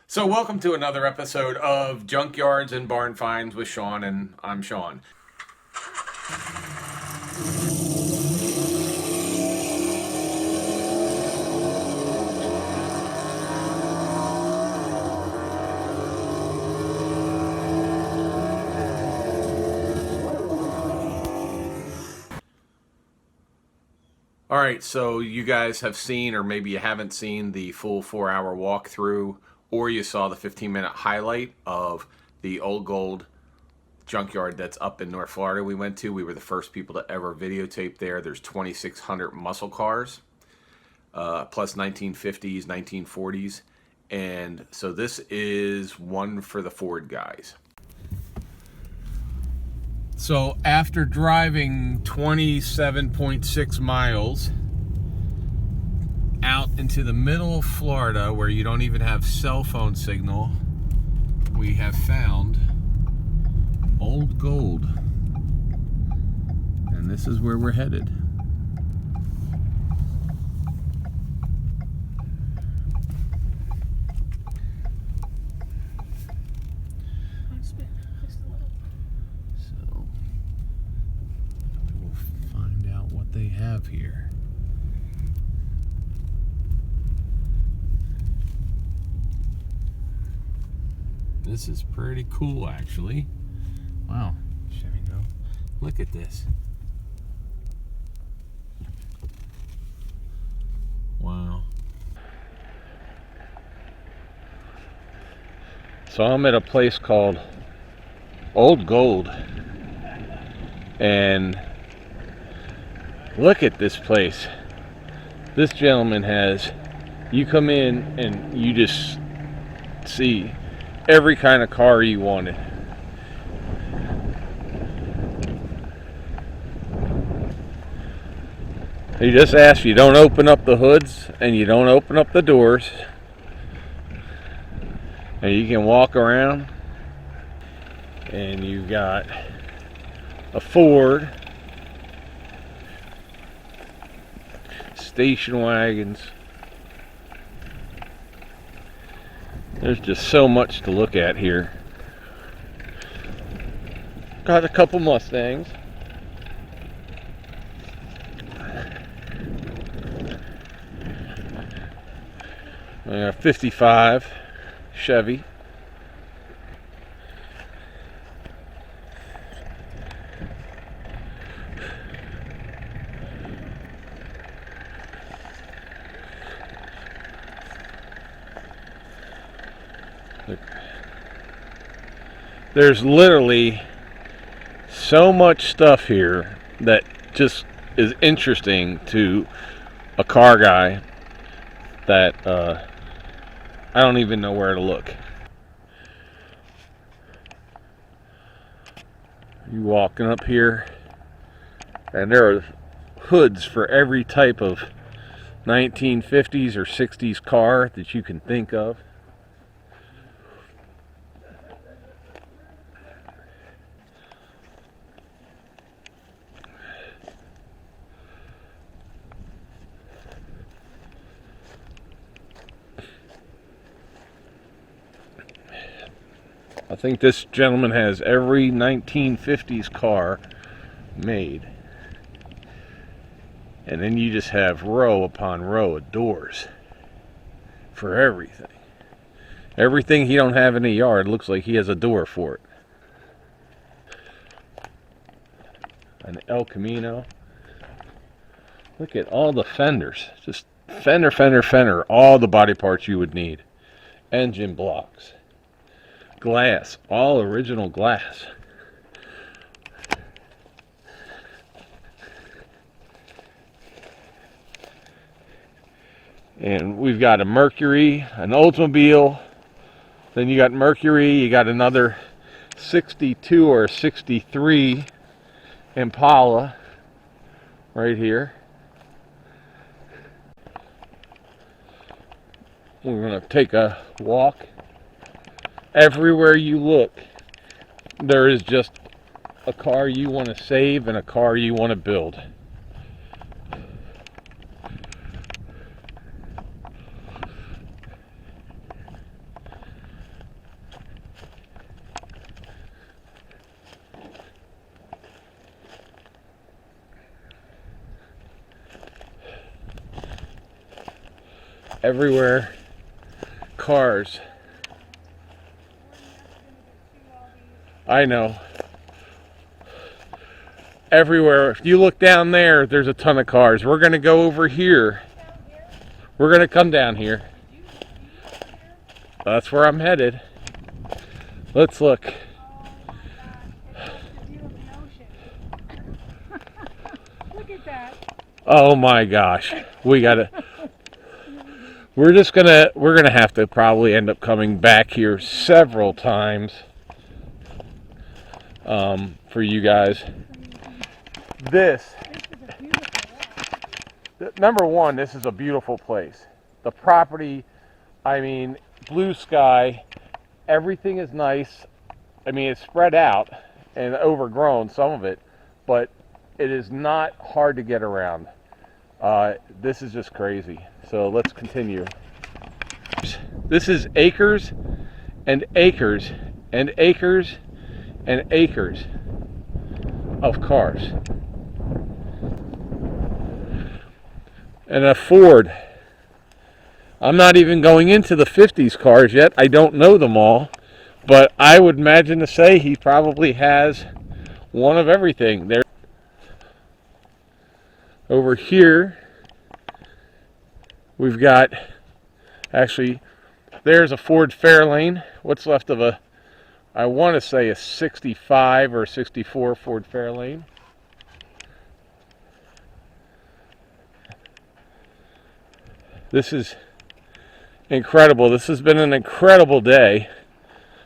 So welcome to another episode of Junkyards and Barn Finds with Sean, and I'm Sean. All right, so you guys have seen, or maybe you haven't seen, the full 4-hour walkthrough, or you saw the 15-minute highlight of the old gold junkyard that's up in North Florida we went to. We were the first people to ever videotape there. There's 2,600 muscle cars, plus 1950s, 1940s. And so this is one for the Ford guys. So after driving 27.6 miles out into the middle of Florida where you don't even have cell phone signal, we have found old gold. And this is where we're headed. They have here. This is pretty cool, actually. Wow, Chevy, no. Look at this. Wow. So I'm at a place called Old Gold, and look at this place. This gentleman has, you come in and you just see every kind of car you wanted. He just asks you don't open up the hoods and you don't open up the doors. And you can walk around and you got a Ford, station wagons. There's just so much to look at here. Got a couple Mustangs. I got a 55 Chevy. There's literally so much stuff here that just is interesting to a car guy that I don't even know where to look. You walking up here and there are hoods for every type of 1950s or 60s car that you can think of. I think this gentleman has every 1950s car made. And then you just have row upon row of doors for everything. Everything he don't have in the yard looks like he has a door for it. An El Camino. Look at all the fenders. Just fender, all the body parts you would need. Engine blocks. Glass, all original glass. And we've got a Mercury, an Oldsmobile. Then you got Mercury, you got another 62 or 63 Impala right here. We're going to take a walk. Everywhere you look, there is just a car you want to save and a car you want to build. everywhere. Cars. I know. Everywhere. If you look down there, there's a ton of cars. We're going to go over here. We're going to come down here. That's where I'm headed. Let's look. Look at that. Oh my gosh. We're gonna have to probably end up coming back here several times for you guys. This number one, this is a beautiful place. The property, I mean, blue sky, everything is nice. I mean, it's spread out and overgrown, some of it, but it is not hard to get around. This is just crazy. So let's continue. This is acres and acres and acres and acres of cars. And a Ford. I'm not even going into the 50s cars yet. I don't know them all. But I would imagine to say he probably has one of everything. There. Over here, we've got, actually, there's a Ford Fairlane. What's left of a, I want to say a 65 or 64 Ford Fairlane. This is incredible. This has been an incredible day.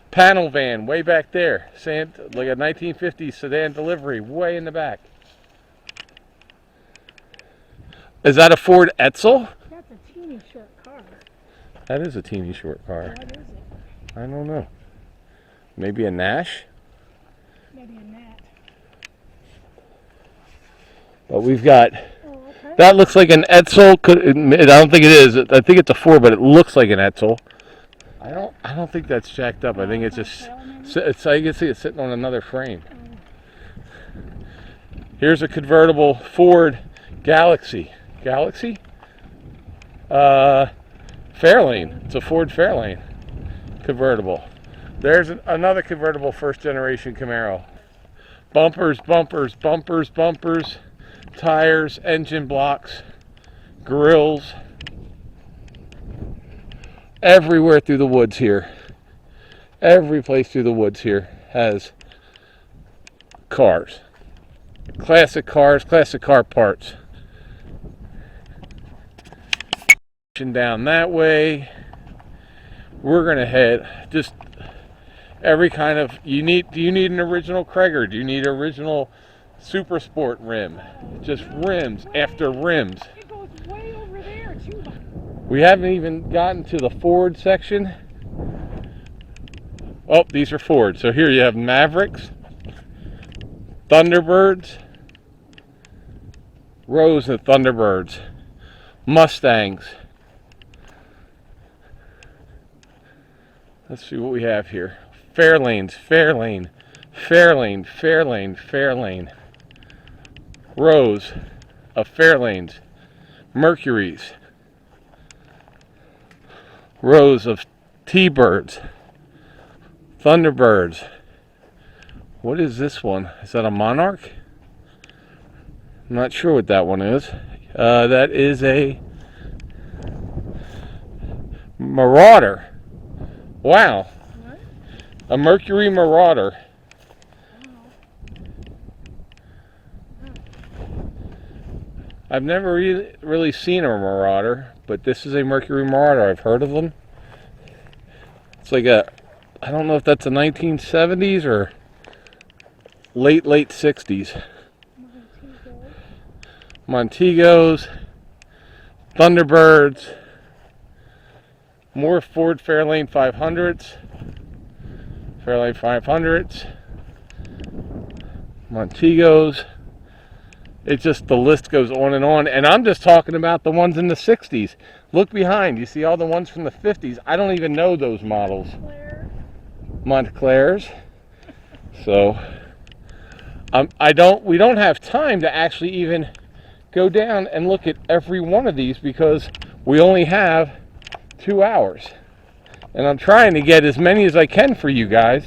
Panel van way back there. Like a 1950s sedan delivery way in the back. Is that a Ford Edsel? That's a teeny short car. That is a teeny short car. What is it? I don't know. Maybe a Nash? Maybe a Nat. But we've got, okay. That looks like an Edsel. I don't think it is. I think it's a Ford, but it looks like an Edsel. I don't think that's jacked up. I think it's just, I can see it sitting on another frame. Here's a convertible Ford Galaxy. Galaxy? Fairlane. It's a Ford Fairlane convertible. There's another convertible first generation Camaro. Bumpers, bumpers, bumpers, bumpers, tires, engine blocks, grills. Everywhere through the woods here. Every place through the woods here has cars. Classic cars, classic car parts. Down that way. We're gonna head just every kind of, do you need an original Cragar? Do you need original Super Sport rim? Just rims after rims. It goes way over there too. We haven't even gotten to the Ford section. Oh, these are Ford. So here you have Mavericks, Thunderbirds, rows of Thunderbirds, Mustangs. Let's see what we have here. Fairlanes, Fairlane, Fairlane, Fairlane, Fairlane. Rows of Fairlanes, Mercuries. Rows of T-Birds, Thunderbirds. What is this one? Is that a Monarch? I'm not sure what that one is. That is a Marauder. Wow. What? A Mercury Marauder. I've never really seen a Marauder, but this is a Mercury Marauder. I've heard of them. It's like a, I don't know if that's a 1970s or late 60s. Montegos, Thunderbirds, more Ford Fairlane 500s, Fairlane 500s, Montegos. It's just, the list goes on, and I'm just talking about the ones in the 60s. Look behind, you see all the ones from the 50s. I don't even know those models. Montclairs. So we don't have time to actually even go down and look at every one of these because we only have 2 hours. And I'm trying to get as many as I can for you guys,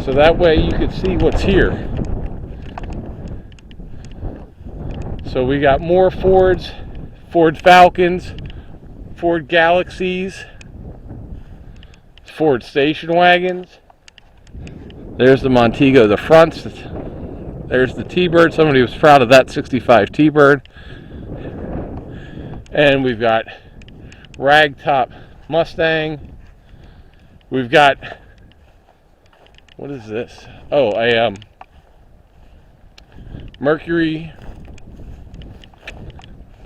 so that way you can see what's here. So we got more Fords, Ford Falcons, Ford Galaxies, Ford station wagons. There's the Montego, the fronts. There's the T-Bird. Somebody was proud of that 65 T-Bird. And we've got ragtop Mustang. We've got, what is this? Oh, a Mercury.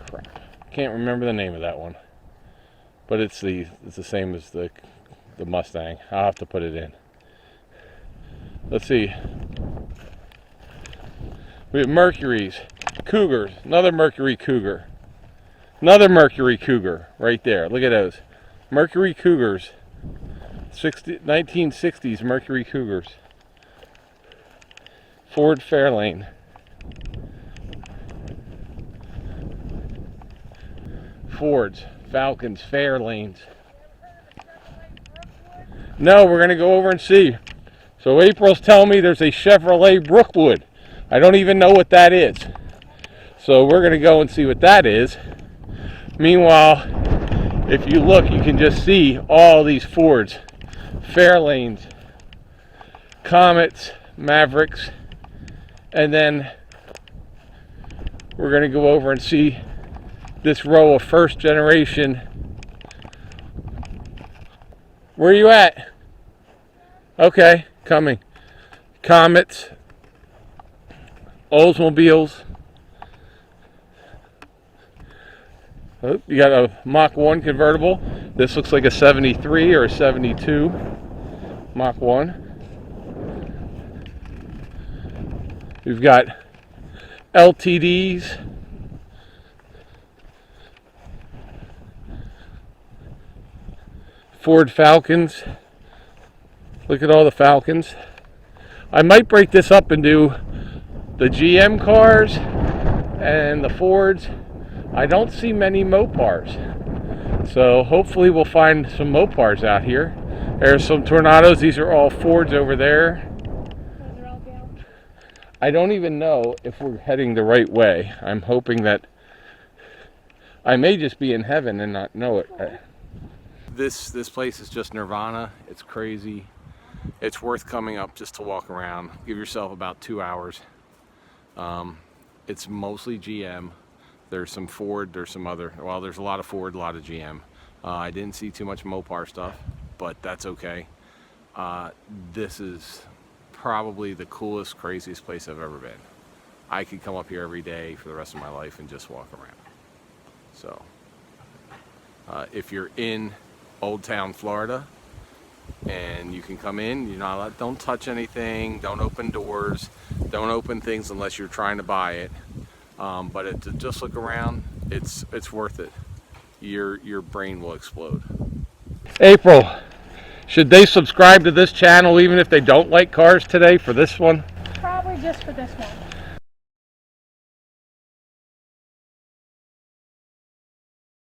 Crap, can't remember the name of that one. But it's the same as the Mustang. I'll have to put it in. Let's see. We have Mercuries, Cougars, another Mercury Cougar, another Mercury Cougar right there. Look at those. Mercury Cougars, 1960s Mercury Cougars. Ford Fairlane. Fords, Falcons, Fairlanes. No, we're going to go over and see. So April's telling me there's a Chevrolet Brookwood. I don't even know what that is. So we're going to go and see what that is. Meanwhile, if you look, you can just see all these Fords, Fairlanes, Comets, Mavericks, and then we're going to go over and see this row of first generation. Where are you at? Okay, coming. Comets, Oldsmobiles. Oh, you got a Mach 1 convertible. This looks like a 73 or a 72 Mach 1. We've got LTDs. Ford Falcons. Look at all the Falcons. I might break this up and do the GM cars and the Fords. I don't see many Mopars. So hopefully we'll find some Mopars out here. There's some Tornados. These are all Fords over there. Those are all down. I don't even know if we're heading the right way. I'm hoping that I may just be in heaven and not know it. This place is just nirvana. It's crazy. It's worth coming up just to walk around. Give yourself about 2 hours. It's mostly GM. There's some Ford, there's some other, well, there's a lot of Ford, a lot of GM. I didn't see too much Mopar stuff, but that's okay. This is probably the coolest, craziest place I've ever been. I could come up here every day for the rest of my life and just walk around. So, if you're in Old Town, Florida, and you can come in, you're not allowed, don't touch anything, don't open doors, don't open things unless you're trying to buy it. But to just look around, it's worth it. Your brain will explode. April, should they subscribe to this channel even if they don't like cars today for this one? Probably just for this one.